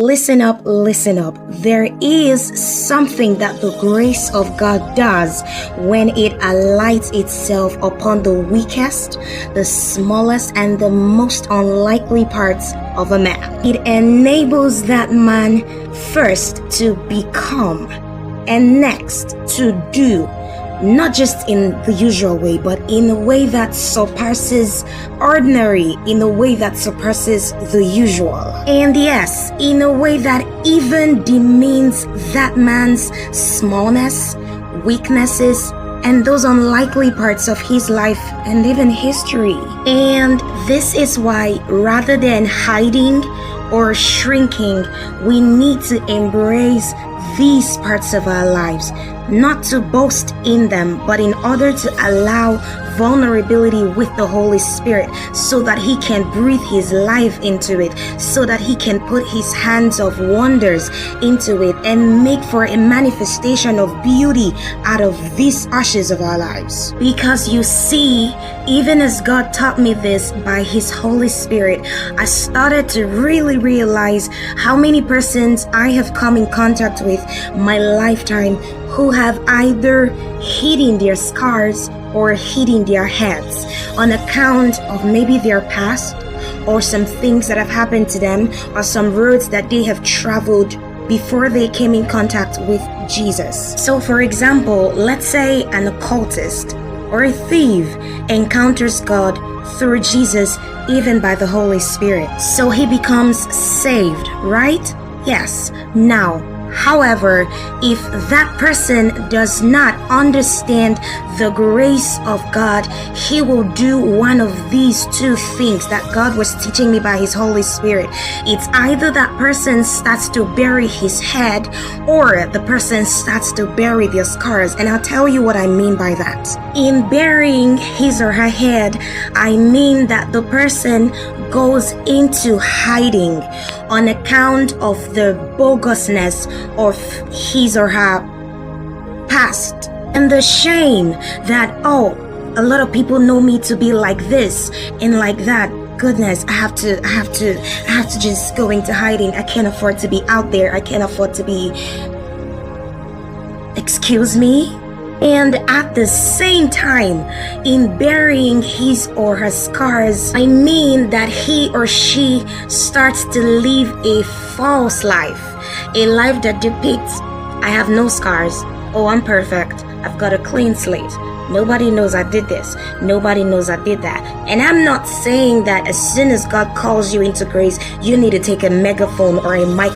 Listen up, listen up. There is something that the grace of God does when it alights itself upon the weakest, the smallest, and the most unlikely parts of a man. It enables that man first to become and next to do, not just in the usual way, but in a way that surpasses ordinary, in a way that surpasses the usual. And yes, in a way that even demeans that man's smallness, weaknesses, and those unlikely parts of his life and even history. And this is why, rather than hiding or shrinking, we need to embrace these parts of our lives, not to boast in them, but in order to allow vulnerability with the Holy Spirit so that He can breathe His life into it, so that He can put His hands of wonders into it and make for a manifestation of beauty out of these ashes of our lives. Because you see, even as God taught me this by His Holy Spirit, I started to really realize how many persons I have come in contact with my lifetime who have either hidden their scars or hidden their heads on account of maybe their past or some things that have happened to them or some roads that they have traveled before they came in contact with Jesus. So for example, let's say an occultist or a thief encounters God through Jesus, even by the Holy Spirit. So he becomes saved, right? Yes. Now, however, if that person does not understand the grace of God, he will do one of these two things that God was teaching me by His Holy Spirit. It's either that person starts to bury his head or the person starts to bury their scars. And I'll tell you what I mean by that. In burying his or her head, I mean that the person goes into hiding on account of the bogusness of his or her past and the shame that, oh, a lot of people know me to be like this and like that. Goodness, I have to just go into hiding. I can't afford to be out there. I can't afford to be, excuse me. And at the same time, in burying his or her scars, I mean that he or she starts to live a false life, a life that depicts, I have no scars, oh, I'm perfect, I've got a clean slate, nobody knows I did this, nobody knows I did that. And I'm not saying that as soon as God calls you into grace, you need to take a megaphone or a mic